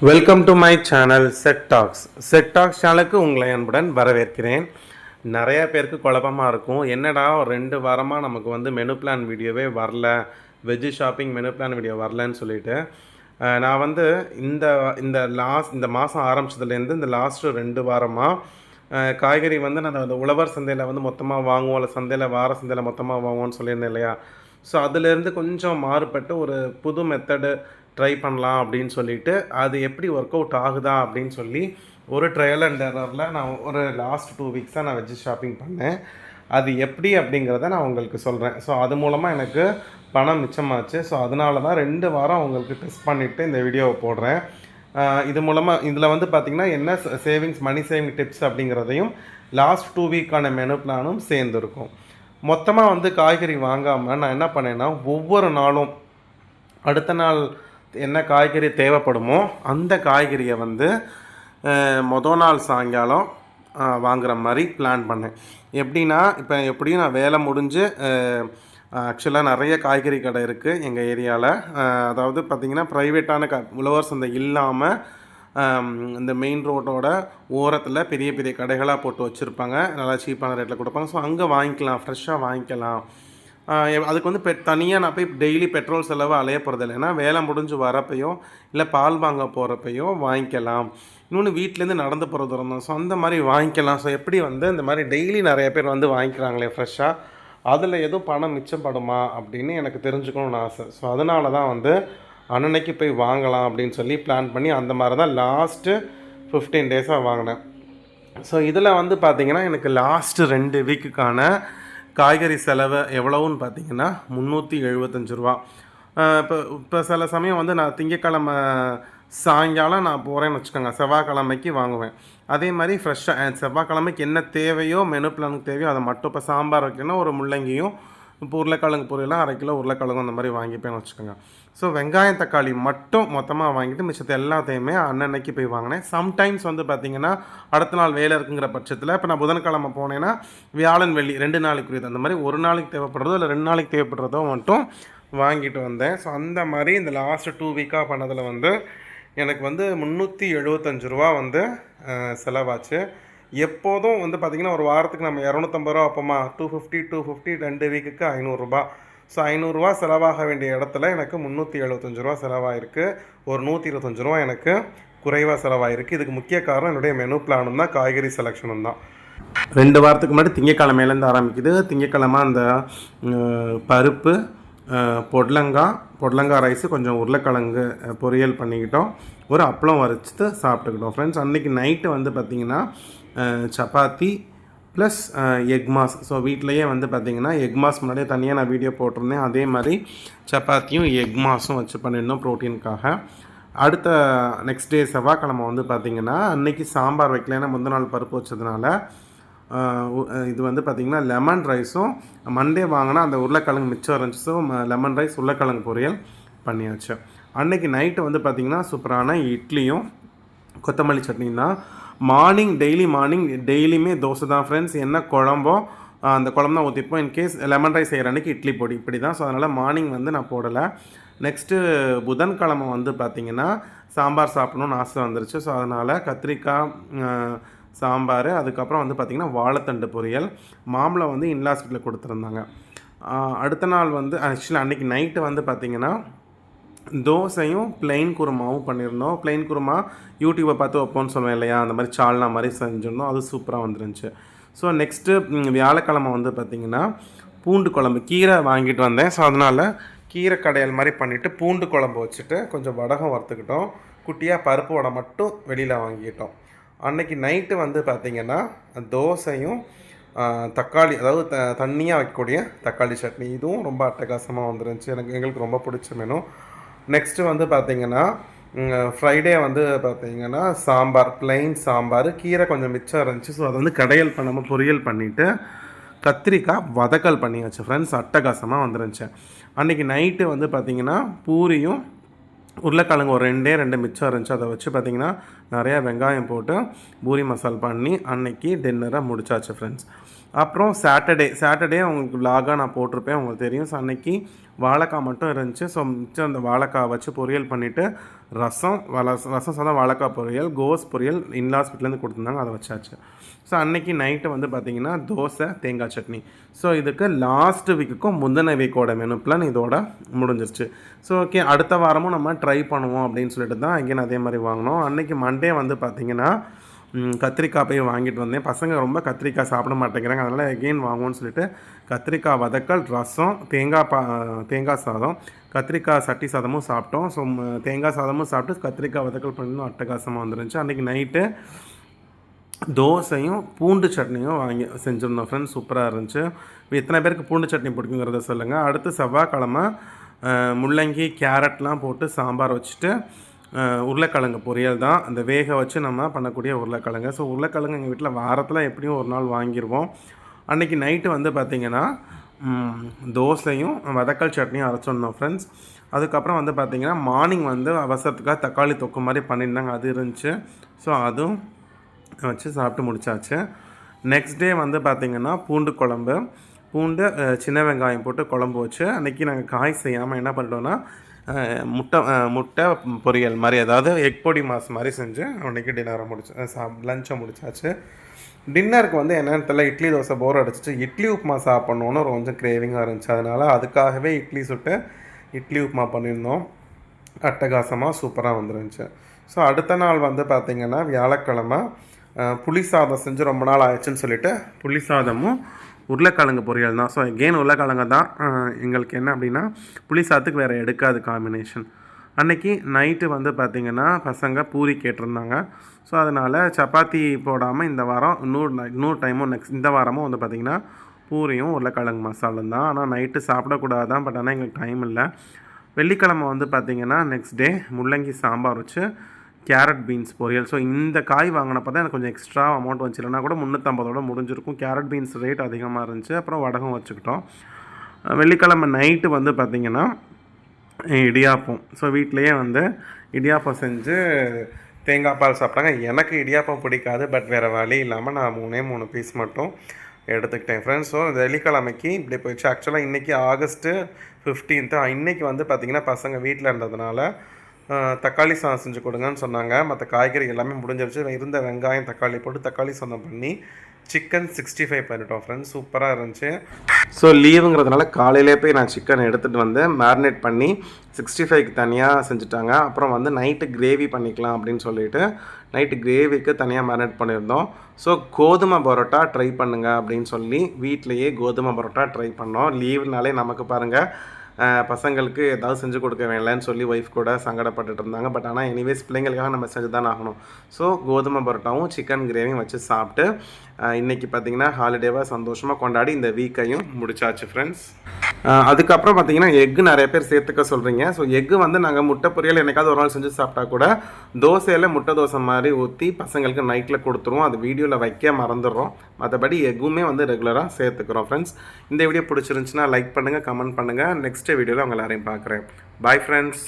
Welcome to my channel set tax சேனலுக்கு உங்களை அன்புடன் வரவேற்கிறேன். நிறைய பேருக்கு குழப்பமாக இருக்கும், என்னடா 2 வாரமாக நமக்கு வந்து மெனு பிளான் வீடியோவே வரல, veg shopping menu plan video வரலன்னு சொல்லிட்டு நான் வந்து இந்த இந்த மாதம் ஆரம்பித்ததுலேருந்து இந்த லாஸ்ட்டு 2 வாரமாக காய்கறி வந்து நான் அந்த உழவர் சந்தையில் வந்து மொத்தமாக வாங்குவோம், இல்லை சந்தையில் வார சந்தையில் மொத்தமாக வாங்குவோன்னு சொல்லியிருந்தேன் இல்லையா. ஸோ அதுலேருந்து கொஞ்சம் மாறுபட்டு ஒரு புது மெத்தடு ட்ரை பண்ணலாம் அப்படின்னு சொல்லிட்டு, அது எப்படி ஒர்க் அவுட் ஆகுதா அப்படின்னு சொல்லி ஒரு ட்ரையல் அண்ட் எரரில் நான் ஒரு லாஸ்ட் 2 வீக்ஸாக நான் வெஜ்ஜு ஷாப்பிங் பண்ணேன். அது எப்படி அப்படிங்கிறத நான் உங்களுக்கு சொல்கிறேன். ஸோ அது மூலமாக எனக்கு பணம் மிச்சமாச்சு. ஸோ அதனால தான் 2 வாரம் உங்களுக்கு டெஸ்ட் பண்ணிவிட்டு இந்த வீடியோவை போடுறேன். இது மூலமாக இதில் வந்து பார்த்திங்கன்னா என்ன மணி சேவிங் டிப்ஸ் அப்படிங்கிறதையும் லாஸ்ட் 2 வீக்கான மெனு பிளானும் சேர்ந்துருக்கும். மொத்தமாக வந்து காய்கறி வாங்காமல் நான் என்ன பண்ணேன்னா, ஒவ்வொரு நாளும் அடுத்த நாள் என்ன காய்கறி தேவைப்படுமோ அந்த காய்கறியை வந்து மொதல் நாள் சாயங்காலம் வாங்குகிற மாதிரி பிளான் பண்ணேன். எப்படின்னா, இப்போ எப்படியும் நான் வேலை முடிஞ்சு ஆக்சுவலாக நிறைய காய்கறி கடை இருக்குது எங்கள் ஏரியாவில். அதாவது பார்த்திங்கன்னா ப்ரைவேட்டான உழவர் சந்தை இல்லாமல் இந்த மெயின் ரோட்டோட ஓரத்தில் பெரிய பெரிய கடைகளாக போட்டு வச்சுருப்பாங்க, நல்லா சீப்பான ரேட்டில் கொடுப்பாங்க. ஸோ அங்கே வாங்கிக்கலாம், ஃப்ரெஷ்ஷாக வாங்கிக்கலாம். அதுக்கு வந்து தனியாக நான் போய் டெய்லி பெட்ரோல் செலவு அலைய போகிறதில்ல. ஏன்னா வேலை முடிஞ்சு வரப்பையோ இல்லை பால் வாங்க போகிறப்பையோ வாங்கிக்கலாம். இன்னொன்று வீட்டிலேருந்து நடந்து போகிற தூரம் தான். ஸோ அந்த மாதிரி வாங்கிக்கலாம். ஸோ எப்படி வந்து இந்த மாதிரி டெய்லி நிறைய பேர் வந்து வாங்கிக்கிறாங்களே ஃப்ரெஷ்ஷாக, அதில் எதுவும் பணம் மிச்சப்படுமா அப்படின்னு எனக்கு தெரிஞ்சுக்கணும்னு ஆசை. ஸோ அதனால தான் வந்து அன்னன்னைக்கு போய் வாங்கலாம் அப்படின்னு சொல்லி பிளான் பண்ணி அந்த மாதிரி தான் லாஸ்ட்டு 15 டேஸாக வாங்கினேன். ஸோ இதில் வந்து பார்த்திங்கன்னா எனக்கு லாஸ்ட்டு 2 வீக்குக்கான காய்கறி செலவு எவ்வளவுன்னு பார்த்தீங்கன்னா 375 ரூபா. இப்போ சில சமயம் வந்து நான் திங்கக்கிழமை சாயங்காலம் நான் போகிறேன்னு வச்சுக்கோங்க, செவ்வாய்க்கிழமைக்கு வாங்குவேன். அதே மாதிரி ஃப்ரெஷ்ஷாக செவ்வாய்க்கிழமைக்கு என்ன தேவையோ மெனு பிளானுக்கு தேவையோ அதை மட்டும், இப்போ சாம்பார் வைக்கணும்னா ஒரு முள்ளங்கியும் இப்போ உருளைக்கிழங்கு பொரியலாம் 1/2 கிலோ உருளைக்கிழங்கும் அந்த மாதிரி வாங்கிப்பேன்னு வச்சுக்கோங்க. ஸோ வெங்காயம் தக்காளி மட்டும் மொத்தமாக வாங்கிட்டு மிச்சத்தை எல்லாத்தையுமே அன்னன்னைக்கு போய் வாங்கினேன். சம்டைம்ஸ் வந்து பார்த்திங்கன்னா அடுத்த நாள் வேலை இருக்குங்கிற பட்சத்தில், இப்போ நான் புதன்கிழமை போனேன்னா வியாழன் வெள்ளி 2 நாளைக்குரியது, அந்த மாதிரி ஒரு நாளைக்கு தேவைப்படுறதோ இல்லை 2 நாளைக்கு தேவைப்படுறதோ மட்டும் வாங்கிட்டு வந்தேன். ஸோ அந்த மாதிரி இந்த லாஸ்ட்டு 2 வீக்காக பண்ணதில் வந்து எனக்கு வந்து 375 ரூபா வந்து செலவாச்சு. எப்போதும் வந்து பார்த்திங்கன்னா ஒரு வாரத்துக்கு நம்ம 250 ரூபா வைப்போமா, 250 2 வீக்குக்கு 500 ரூபா. ஸோ 500 ரூபா செலவாக வேண்டிய இடத்துல எனக்கு 375 ரூபா செலவாயிருக்கு. ஒரு 125 ரூபா எனக்கு குறைவாக செலவாயிருக்கு. இதுக்கு முக்கிய காரணம் என்னுடைய மெனு பிளானும் தான், காய்கறி செலெக்ஷனும் தான். 2 வாரத்துக்கு முன்னாடி திங்கக்கிழமையிலேருந்து ஆரம்பிக்குது. திங்கக்கிழமை அந்த பருப்பு, பொடலங்காய் ரைஸு, கொஞ்சம் உருளைக்கிழங்கு பொரியல் பண்ணிக்கிட்டோம், ஒரு அப்பளம் வரைச்சிட்டு சாப்பிட்டுக்கிட்டோம் ஃப்ரெண்ட்ஸ். அன்றைக்கி நைட்டு வந்து பார்த்திங்கன்னா chapati plus egg mass. So வீட்டிலையே வந்து பார்த்திங்கன்னா எக் மாஸ் முன்னாடியே தனியாக நான் வீடியோ போட்டிருந்தேன். அதே மாதிரி சப்பாத்தியும் எக் மாஸும் வச்சு பண்ணியிருந்தோம் ப்ரோட்டீனுக்காக. அடுத்த நெக்ஸ்ட் டே செவ்வாய்க்கிழமை வந்து பார்த்திங்கன்னா அன்றைக்கி சாம்பார் வைக்கல, ஏன்னா முந்தின நாள் பருப்பு வச்சதுனால. இது வந்து பார்த்திங்கன்னா லெமன் ரைஸும் மண்டே வாங்கினா அந்த உருளைக்கிழங்கு மிச்சம் இருந்துச்சு. ஸோ லெமன் ரைஸ் உருளைக்கிழங்கு பொரியல் பண்ணியாச்சு. அன்றைக்கி நைட்டு வந்து பார்த்திங்கன்னா சூப்பரான இட்லியும் கொத்தமல்லி சட்னியும் தான். டெய்லியுமே தோசை தான் ஃப்ரெண்ட்ஸ். என்ன குழம்போ அந்த குழம்பு தான் ஊற்றிப்போம். இன்கேஸ் லெமன் ரைஸ் செய்கிற அன்றைக்கி இட்லி பொடி இப்படி தான். ஸோ அதனால் மார்னிங் வந்து நான் போடலை. நெக்ஸ்ட்டு புதன்கிழமை வந்து பார்த்திங்கன்னா சாம்பார் சாப்பிடணுன்னு ஆசை வந்துருச்சு. ஸோ அதனால் கத்திரிக்காய் சாம்பார், அதுக்கப்புறம் வந்து பார்த்திங்கன்னா வாழைத்தண்டு பொரியல், மாம்பழம் வந்து இன்லாஸ் வீட்டில் கொடுத்துருந்தாங்க. அடுத்த நாள் வந்து ஆக்சுவலி அன்றைக்கி நைட்டு வந்து பார்த்திங்கன்னா தோசையும் ப்ளெயின் குருமாவும் பண்ணியிருந்தோம். ப்ளெயின் குருமா யூடியூப்பை பார்த்து வைப்போன்னு சொல்லுவேன் இல்லையா, அந்த மாதிரி சால்னா மாதிரி செஞ்சிருந்தோம். அது சூப்பராக வந்துருந்துச்சு. ஸோ நெக்ஸ்ட்டு வியாழக்கிழமை வந்து பார்த்திங்கன்னா பூண்டு குழம்பு, கீரை வாங்கிட்டு வந்தேன். ஸோ அதனால் கீரை கடையல் மாதிரி பண்ணிவிட்டு பூண்டு குழம்பு வச்சுட்டு கொஞ்சம் வடகம் வறுத்துக்கிட்டோம். குட்டியாக பருப்பு வடை மட்டும் வெளியில் வாங்கிக்கிட்டோம். அன்றைக்கி நைட்டு வந்து பார்த்திங்கன்னா தோசையும் தக்காளி, அதாவது தண்ணியாக வைக்கக்கூடிய தக்காளி சட்னி, இதுவும் ரொம்ப அட்டகாசமாக வந்துருந்துச்சு. எங்களுக்கு ரொம்ப பிடிச்ச மெனு. நெக்ஸ்ட்டு வந்து பார்த்திங்கன்னா ஃப்ரைடே வந்து பார்த்திங்கன்னா சாம்பார், ப்ளெயின் சாம்பார், கீரை கொஞ்சம் மிச்சம் இருந்துச்சு. ஸோ அதை வந்து கடையல் பண்ணாமல் பொரியல் பண்ணிவிட்டு கத்திரிக்காய் வதக்கல் பண்ணியாச்சு ஃப்ரெண்ட்ஸ். அட்டகாசமாக வந்துருந்துச்சு. அன்றைக்கி நைட்டு வந்து பார்த்திங்கன்னா பூரியும் உருளைக்கிழங்கு ஒரு 2 மிச்சம் இருந்துச்சு. அதை வச்சு பார்த்திங்கன்னா நிறையா வெங்காயம் போட்டு பூரி மசால் பண்ணி அன்னைக்கு டின்னரை முடிச்சாச்சு ஃப்ரெண்ட்ஸ். அப்புறம் சாட்டர்டே உங்களுக்கு விலாகாக நான் போட்டிருப்பேன், உங்களுக்கு தெரியும். ஸோ அன்றைக்கி வாழைக்காய் மட்டும் இருந்துச்சு. ஸோ மிச்சம் அந்த வாழைக்காய் வச்சு பொரியல் பண்ணிவிட்டு ரசம் சாதம் வாழைக்காய் பொரியல், கோஸ் பொரியல் இன்லாஸ் வீட்டிலேருந்து கொடுத்துருந்தாங்க, அதை வச்சாச்சு. ஸோ அன்றைக்கி நைட்டு வந்து பார்த்திங்கன்னா தோசை தேங்காய் சட்னி. ஸோ இதுக்கு லாஸ்ட் வீக்குக்கும் முந்தின வீக்கோட மெனு பிளான் இதோட முடிஞ்சிருச்சு. ஸோ ஓகே, அடுத்த வாரமும் நம்ம ட்ரை பண்ணுவோம் அப்படின்னு சொல்லிட்டு தான் அங்கேயும் அதே மாதிரி வாங்கினோம். அன்றைக்கி மண்டே வந்து பார்த்திங்கன்னா கத்திரிக்காய் போய் வாங்கிட்டு வந்தேன். பசங்க ரொம்ப கத்திரிக்காய் சாப்பிட மாட்டேங்கிறாங்க, அதனால் எகெயின் வாங்குவோன்னு சொல்லிட்டு கத்திரிக்காய் வதக்கல், ரசம், தேங்காய் சாதம், கத்திரிக்காய் சட்டி சாதமும் சாப்பிட்டோம். ஸோ தேங்காய் சாதமும் சாப்பிட்டு கத்திரிக்காய் வதக்கல் பண்ணணும், அட்டகாசமாக வந்துருந்துச்சு. அன்றைக்கி நைட்டு தோசையும் பூண்டு சட்னியும் வாங்கி செஞ்சுருந்தோம் ஃப்ரெண்ட்ஸ். சூப்பராக இருந்துச்சு. எத்தனை பேருக்கு பூண்டு சட்னி பிடிக்குங்கிறத சொல்லுங்கள். அடுத்து செவ்வாய்க்கிழமை முள்ளங்கி கேரட்லாம் போட்டு சாம்பார் வச்சுட்டு உருளைக்கிழங்கு பொரியல் தான், அந்த வேக வச்சு நம்ம பண்ணக்கூடிய உருளைக்கிழங்கு. ஸோ உருளைக்கிழங்கு எங்கள் வீட்டில் வாரத்தில் எப்படியும் ஒரு நாள் வாங்கிடுவோம். அன்றைக்கி நைட்டு வந்து பார்த்திங்கன்னா தோசையும் வதக்கல் சட்னியும் அரைச்சிருந்தோம் ஃப்ரெண்ட்ஸ். அதுக்கப்புறம் வந்து பார்த்திங்கன்னா மார்னிங் வந்து அவசரத்துக்காக தக்காளி தொக்கு மாதிரி பண்ணியிருந்தாங்க, அது இருந்துச்சு. ஸோ அதுவும் வச்சு சாப்பிட்டு முடித்தாச்சு. நெக்ஸ்ட் டே வந்து பார்த்திங்கன்னா பூண்டு குழம்பு, சின்ன வெங்காயம் போட்டு குழம்பு வச்சு அன்றைக்கி நாங்கள் காய் செய்யாமல் என்ன பண்ணிட்டோன்னா முட்டை பொரியல் மாதிரி, அதாவது எக் பொடி மாஸ் மாதிரி செஞ்சு அன்றைக்கி டின்னரை லஞ்சை முடிச்சாச்சு. டின்னருக்கு வந்து என்னென்னு தெரியல, இட்லி தோசை போர் அடிச்சிட்டு இட்லி உப்புமா சாப்பிட்ணுன்னு கொஞ்சம் கிரேவிங்காக இருந்துச்சு. அதனால் அதுக்காகவே இட்லி சுட்டு இட்லி உப்புமா பண்ணியிருந்தோம். அட்டகாசமாக சூப்பராக வந்துருந்துச்சு. ஸோ அடுத்த நாள் வந்து பார்த்திங்கன்னா வியாழக்கிழமை புளி சாதம் செஞ்சு ரொம்ப நாள் ஆயிடுச்சுன்னு சொல்லிவிட்டு புளி சாதமும் உருளைக்கிழங்கு பொரியல் தான். ஸோ எகெயின் உருளைக்கிழங்கு தான் எங்களுக்கு என்ன அப்படின்னா புளி சாதத்துக்கு வேறு எடுக்காது காம்பினேஷன். அன்றைக்கி நைட்டு வந்து பார்த்திங்கன்னா பசங்க பூரி கேட்டிருந்தாங்க. ஸோ அதனால் சப்பாத்தி போடாமல் இந்த வாரம் இன்னொரு டைமும் இந்த வாரமும் வந்து பார்த்திங்கன்னா பூரியும் உருளைக்கிழங்கு மசாலும் தான். ஆனால் நைட்டு சாப்பிடக்கூடாது தான், பட் ஆனால் எங்களுக்கு டைம் இல்லை. வெள்ளிக்கிழமை வந்து பார்த்திங்கன்னா நெக்ஸ்ட் டே முள்ளங்கி சாம்பார் வச்சு கேரட் பீன்ஸ் பொரியல். ஸோ இந்த காய் வாங்கினப்போ தான் எனக்கு கொஞ்சம் எக்ஸ்ட்ரா அமௌண்ட் வந்துச்சு, இல்லைனா கூட 350 முடிஞ்சிருக்கும். கேரட் பீன்ஸ் ரேட் அதிகமாக இருந்துச்சு. அப்புறம் வடகம் வச்சுக்கிட்டோம். வெள்ளிக்கிழமை நைட்டு வந்து பார்த்திங்கன்னா இடியாப்பம். ஸோ வீட்டிலையே வந்து இடியாப்பம் செஞ்சு தேங்காய் பால் சாப்பிட்டாங்க. எனக்கு இடியாப்பம் பிடிக்காது, பட் வேறு வழி இல்லாமல் நான் 3 பீஸ் மட்டும் எடுத்துக்கிட்டேன் ஃப்ரெண்ட்ஸ். ஸோ வெள்ளிக்கிழமைக்கு இப்படி போயிடுச்சு. ஆக்சுவலாக இன்றைக்கி August 15. இன்றைக்கி வந்து பார்த்திங்கன்னா பசங்க வீட்டில் இருந்ததுனால தக்காளி சாதம் செஞ்சு கொடுங்கன்னு சொன்னாங்க. மற்ற காய்கறி எல்லாமே முடிஞ்சிருச்சு. இருந்த வெங்காயம் தக்காளி போட்டு தக்காளி சாதம் பண்ணி சிக்கன் 65 பண்ணிட்டோம் ஃப்ரெண்ட்ஸ். சூப்பராக இருந்துச்சு. ஸோ லீவுங்கிறதுனால காலையிலே போய் நான் சிக்கன் எடுத்துகிட்டு வந்து மேரினேட் பண்ணி 65க்கு தனியாக செஞ்சுட்டாங்க. அப்புறம் வந்து நைட்டு கிரேவி பண்ணிக்கலாம் அப்படின்னு சொல்லிட்டு நைட்டு கிரேவிக்கு தனியாக மேரினேட் பண்ணியிருந்தோம். ஸோ கோதுமை பரோட்டா ட்ரை பண்ணுங்கள் அப்படின்னு சொல்லி வீட்டிலையே கோதுமை பரோட்டா ட்ரை பண்ணோம். லீவுனாலே நமக்கு பாருங்கள் பசங்களுக்கு ஏதாவது செஞ்சு கொடுக்க வேணலன்னு சொல்லி ஒய்ஃப் கூட சங்கடப்பட்டுட்டு இருந்தாங்க. பட் ஆனால் எனிவேஸ் பிள்ளைங்களுக்காக நம்ம செஞ்சு தான் ஆகணும். ஸோ கோதுமை பரோட்டாவும் சிக்கன் கிரேவியும் வச்சு சாப்பிட்டு இன்றைக்கி பார்த்திங்கன்னா ஹாலிடேவாக சந்தோஷமாக கொண்டாடி இந்த வீக்கையும் முடிச்சாச்சு ஃப்ரெண்ட்ஸ். அதுக்கப்புறம் பார்த்திங்கன்னா எக்கு நிறைய பேர் சேர்த்துக்க சொல்கிறீங்க. ஸோ எக்கு வந்து நாங்கள் முட்டை பொரியல் என்னைக்காவது ஒரு நாள் செஞ்சு சாப்பிட்டா கூட தோசையில் முட்டை தோசை மாதிரி ஊற்றி பசங்களுக்கு நைட்டில் கொடுத்துருவோம். அது வீடியோவில் வைக்க மறந்துடுறோம். மற்றபடி எக்குமே வந்து ரெகுலராக சேர்த்துக்கிறோம் ஃப்ரெண்ட்ஸ். இந்த வீடியோ பிடிச்சிருந்துச்சுன்னா லைக் பண்ணுங்கள், கமெண்ட் பண்ணுங்கள். நெக்ஸ்ட் வீடியோவில் உங்கள் எல்லாரையும் பார்க்குறேன். Bye friends.